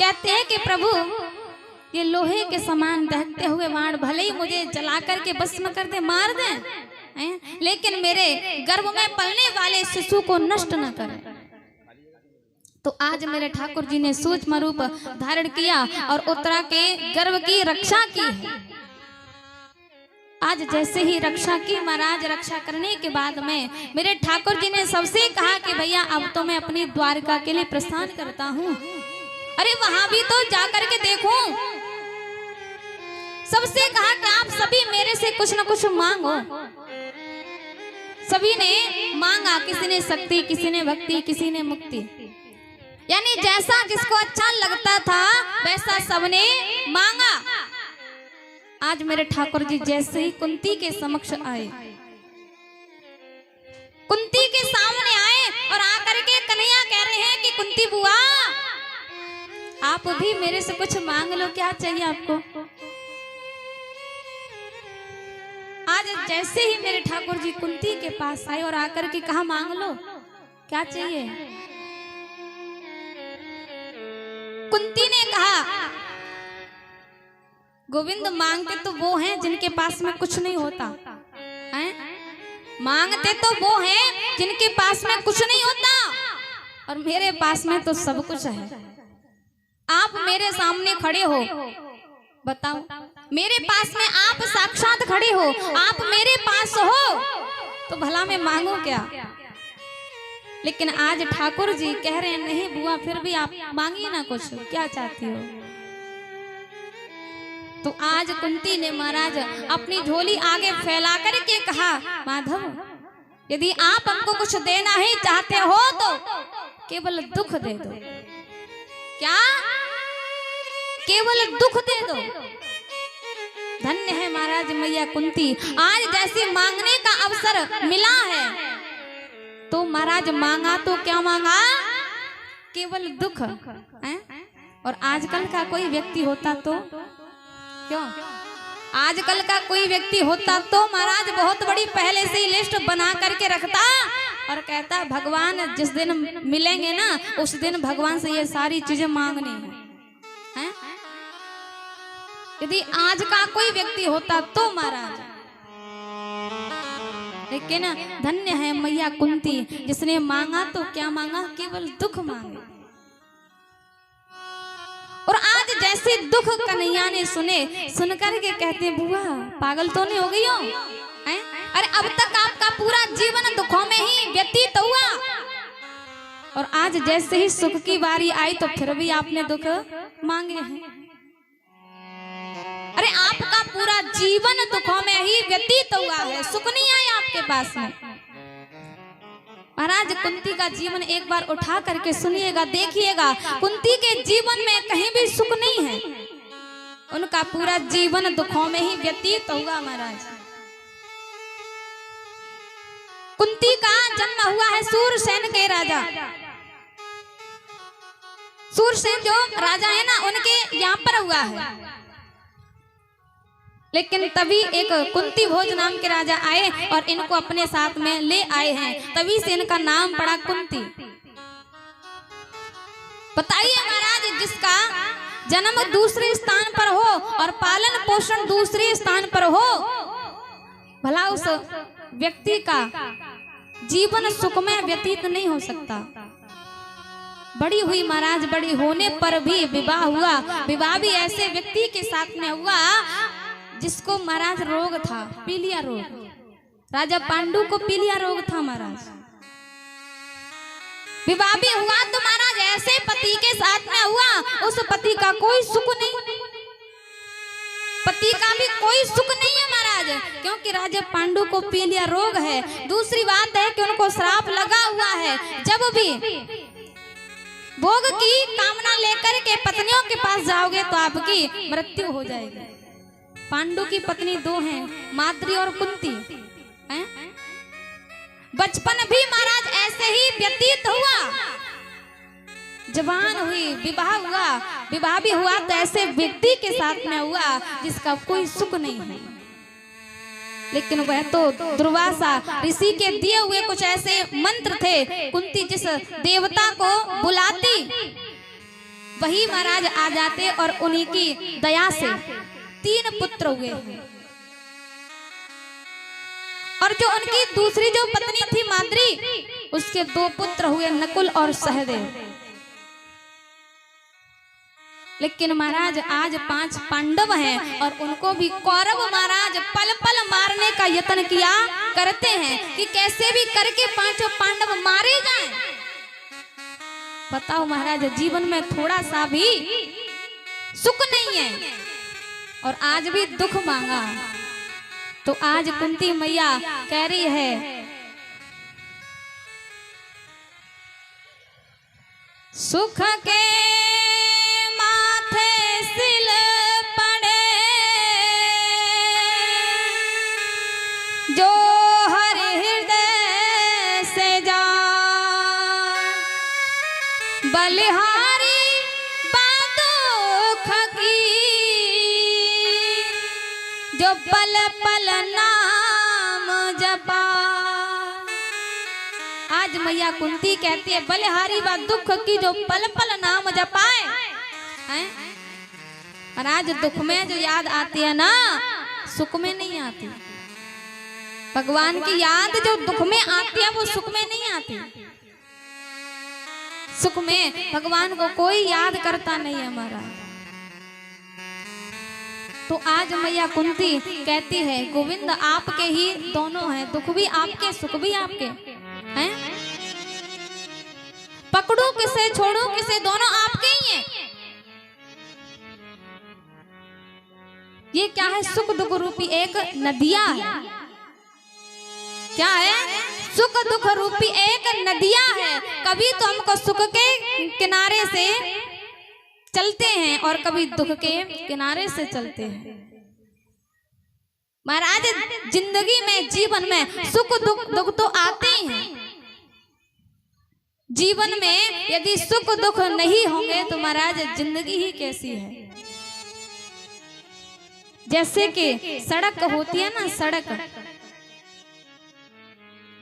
कहते हैं कि प्रभु ये लोहे के समान दहकते हुए बाण भले ही मुझे जला करके भस्म कर दे, मार दे, लेकिन मेरे गर्भ में पलने वाले शिशु को नष्ट न करे। तो आज मेरे ठाकुर जी ने सूक्ष्म रूप धारण किया और उत्तरा के गर्भ की रक्षा की है। आज जैसे ही रक्षा की महाराज, रक्षा करने के बाद में मेरे ठाकुर जी ने सबसे कहा कि भैया अब तो मैं अपनी द्वारका के लिए प्रस्थान करता हूँ। अरे वहां भी तो जाकर के देखो। सबसे कहा कि आप सभी मेरे से कुछ न कुछ मांगो। सभी ने मांगा, किसी ने शक्ति, किसी ने भक्ति, किसी ने मुक्ति, यानी जैसा जिसको अच्छा लगता था वैसा सबने मांगा। आज मेरे ठाकुर जी जैसे ही कुंती के समक्ष आए, कुंती के सामने आए और आकर के कन्हैया कह रहे हैं कि कुंती बुआ आप भी मेरे से कुछ मांग लो, क्या चाहिए आपको। आज जैसे ही मेरे ठाकुर जी कुंती के पास आए और आकर के कहा मांग लो, क्या चाहिए। कुंती ने कहा गोविंद मांगते तो वो हैं जिनके पास में कुछ नहीं होता है, मांगते तो वो हैं जिनके पास में कुछ नहीं होता, और मेरे पास में तो सब कुछ है। आप मेरे सामने खड़े हो, बताओ, मेरे पास में आप साक्षात खड़े हो, आप मेरे पास हो, तो भला मैं मांगू क्या। लेकिन आज ठाकुर जी कह रहे हैं नहीं बुआ, फिर भी आप मांगिए ना कुछ, क्या चाहती हो। तो आज कुंती ने महाराज अपनी झोली आगे फैला करके कहा माधव यदि आप हमको कुछ देना ही चाहते हो तो केवल दुख दे दो। क्या? केवल दुख दे दो। धन्य है महाराज मैया कुंती, आज जैसे मांगने का अवसर मिला है तो महाराज मांगा तो क्या मांगा, केवल दुख है। और आजकल का कोई व्यक्ति होता तो, क्यों आजकल का कोई व्यक्ति होता तो महाराज बहुत बड़ी पहले से ही लिस्ट बना करके रखता और कहता भगवान जिस दिन मिलेंगे ना उस दिन भगवान से ये सारी चीजें मांगनी है। यदि आज का कोई व्यक्ति होता तो महाराज, लेकिन धन्य है मैया कुंती जिसने मांगा तो क्या मांगा, केवल दुख मांगे। और आज जैसे दुख कन्हैया ने सुने, सुनकर के कहते बुआ पागल तो नहीं हो गई हो, अरे अब तक आपका पूरा जीवन दुखों में ही व्यतीत हुआ और आज जैसे ही सुख की बारी आई तो फिर भी आपने दुख मांगे हैं। अरे आपका पूरा जीवन दुखों में ही व्यतीत हुआ है, सुख नहीं आया आपके पास में। महाराज कुंती का जीवन एक बार उठा करके सुनिएगा, देखिएगा, कुंती के जीवन में कहीं भी सुख नहीं है, उनका पूरा जीवन दुखों में ही व्यतीत हुआ। महाराज कुंती का जन्म हुआ है सूरसेन के राजा, सूरसेन जो राजा है ना उनके यहाँ पर हुआ है। लेकिन तभी एक कुंती भोज नाम के राजा आए और इनको अपने साथ में ले आए हैं, तभी से इनका नाम पड़ा कुंती। बताइए महाराज जिसका जन्म दूसरे स्थान पर हो और पालन पोषण दूसरे स्थान पर हो, भला उस व्यक्ति का जीवन सुखमय व्यतीत नहीं हो सकता। बड़ी हुई महाराज, बड़ी होने पर भी विवाह हुआ, विवाह भी ऐसे व्यक्ति के साथ में हुआ जिसको महाराज रोग था, पीलिया रोग। राजा पांडु को पीलिया रोग था महाराज। विवाह भी हुआ तो महाराज ऐसे पति के साथ में हुआ, उस पति का कोई सुख नहीं, पति का भी कोई सुख नहीं है महाराज, क्योंकि राजा पांडु को पीलिया रोग है। दूसरी बात है कि उनको श्राप लगा हुआ है, जब भी भोग की कामना लेकर के पत्नियों के पास जाओगे तो आपकी मृत्यु हो जाएगी। पांडु की पत्नी दो हैं, माद्री और कुंती हैं। बचपन भी महाराज ऐसे ही व्यतीत हुआ, जवान हुई, विवाह हुआ, विवाह भी हुआ तो ऐसे व्यक्ति के साथ में हुआ जिसका कोई सुख नहीं है। लेकिन वह तो दुर्वासा ऋषि के दिए हुए कुछ ऐसे मंत्र थे, कुंती जिस देवता को बुलाती, वही महाराज आ जाते और उन्हीं की दया से 3 पुत्र हुए। और जो उनकी दूसरी जो पत्नी थी माद्री, उसके 2 पुत्र हुए, नकुल और सहदेव। लेकिन महाराज आज 5 पांडव हैं और उनको भी कौरव महाराज पल पल मारने का यत्न किया करते हैं कि कैसे भी करके 5 पांडव मारे जाएं। बताओ महाराज, जीवन में थोड़ा सा भी सुख नहीं है और आज भी दुख मांगा। तो आज कुंती मैया कह रही है, सुख के माथे सिल पड़े जो हर हृदय से जा, बलिहारी बादुख की जो पल पल नाम जपा। आज मैया कुंती कहती है, बलिहारी बा दुख की जो पल पल नाम जपाए हैं। और आज दुख में जो याद आती है ना, सुख में नहीं आती। भगवान की याद जो दुख में आती है वो सुख में नहीं आती। सुख में भगवान को कोई याद करता नहीं है हमारा। तो आज मैया कुंती कहती है, गोविंद आपके ही दोनों हैं, दुख भी आपके सुख भी आपके हैं। पकड़ो किसे छोड़ो किसे, दोनों आपके ही हैं। ये क्या है? सुख दुख रूपी एक नदियां है। क्या है? सुख दुख रूपी एक नदियां है। कभी तो हमको सुख के किनारे से चलते हैं और कभी दुख के किनारे से चलते हैं। महाराज जिंदगी में जीवन में सुख दुख तो आते ही हैं। जीवन में यदि सुख दुख नहीं होंगे तो महाराज जिंदगी ही कैसी है। जैसे कि सड़क होती है ना, सड़क,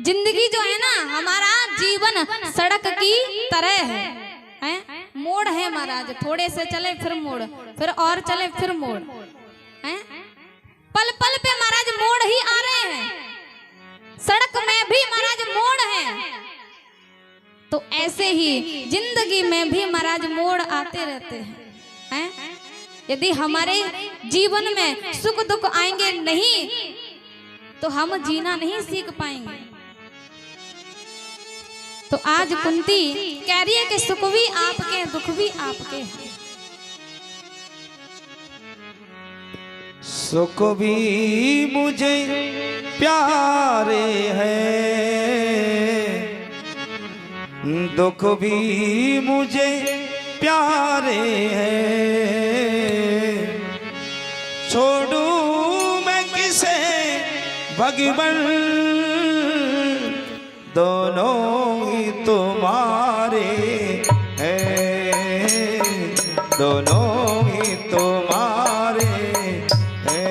जिंदगी जो है ना, हमारा जीवन सड़क की तरह है। मोड़ है महाराज, थोड़े से चले फिर मोड़, फिर और चले फिर मोड़ है। पल पल पे महाराज मोड़ ही आ रहे हैं। सड़क में भी महाराज मोड़ है। तो ऐसे ही जिंदगी में भी महाराज मोड़ आते रहते हैं। यदि हमारे जीवन में सुख दुख आएंगे नहीं तो हम जीना नहीं सीख पाएंगे। तो आज कुंती कह रही है कि सुख भी आपके दुख भी आपके हैं। सुख भी मुझे प्यारे हैं, दुख भी मुझे प्यारे हैं। छोड़ूं मैं किसे भगवन, दोनों ही तुम्हारे हैं, दोनों ही तुम्हारे हैं।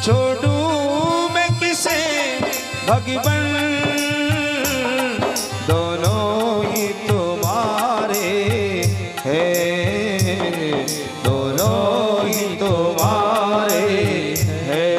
छोड़ूं मैं किसे भगवन, दोनों ही तुम्हारे हैं, दोनों ही तुम्हारे हैं।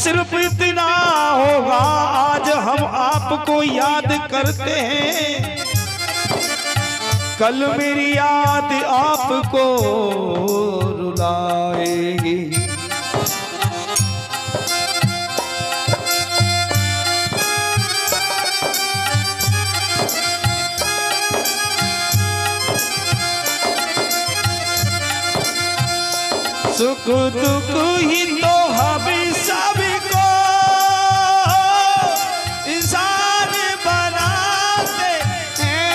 सिर्फ इतना होगा, आज हम आपको याद करते हैं, कल मेरी याद आपको रुलाएगी। सुख दुख ही तो हम सबको इंसान बनाते हैं।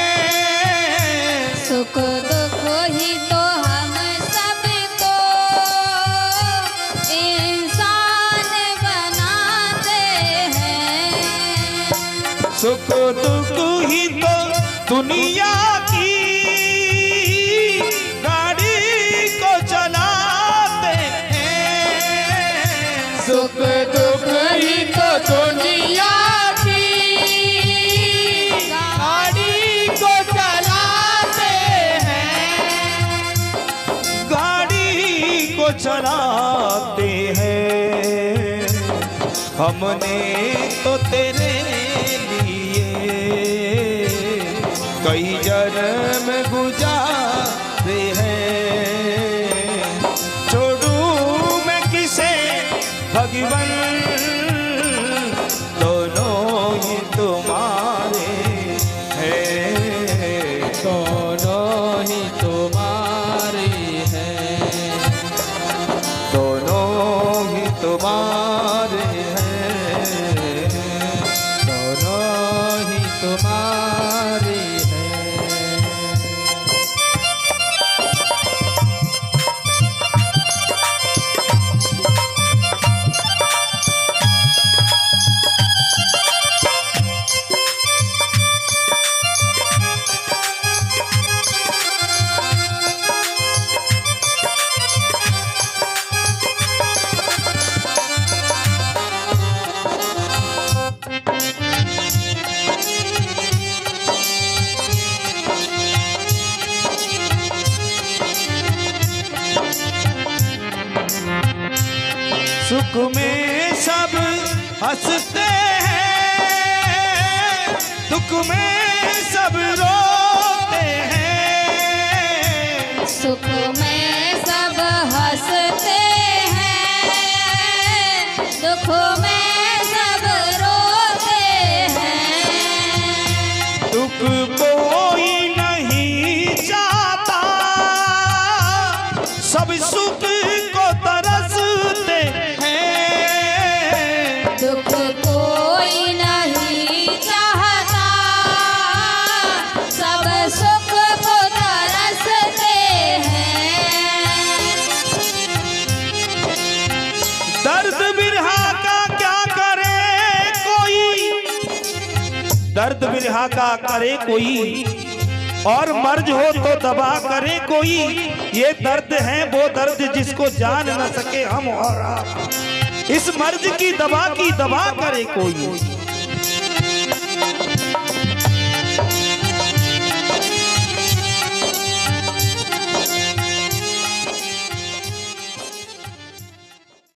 सुख दुख ही तो हम सबको इंसान बनाते हैं। सुख दुख ही तो दुनिया की गाड़ी को चलाते हैं। सुख दुख ही तो दुनिया की गाड़ी को चलाते हैं, गाड़ी को चलाते हैं। हमने तो तेरे लिए कई जन्म गुजारे हैं। छोड़ू मैं किसे भगवन, दोनों ही तुम्हारे हैं। दोनों ही तुम्हारे हैं, दोनों ही तुम्हारे हैं। दोनों ही तुम्हारे हैं। सुख में सब हंसते हैं, दुख में सब रोते हैं। सुख में सब हंसते हैं, दुख में सब रोते हैं। दुख कोई नहीं चाहता, सब सुख को तरसते हैं। दुख कोई नहीं चाहता, सब सुख को तरसते हैं। दर्द बिरहा का क्या करे कोई, दर्द बिरहा का करे कोई, और मर्ज हो तो दबा करे कोई। ये दर्द है वो दर्द जिसको जान न सके हम और आप, इस मर्ज की दबा करे कोई।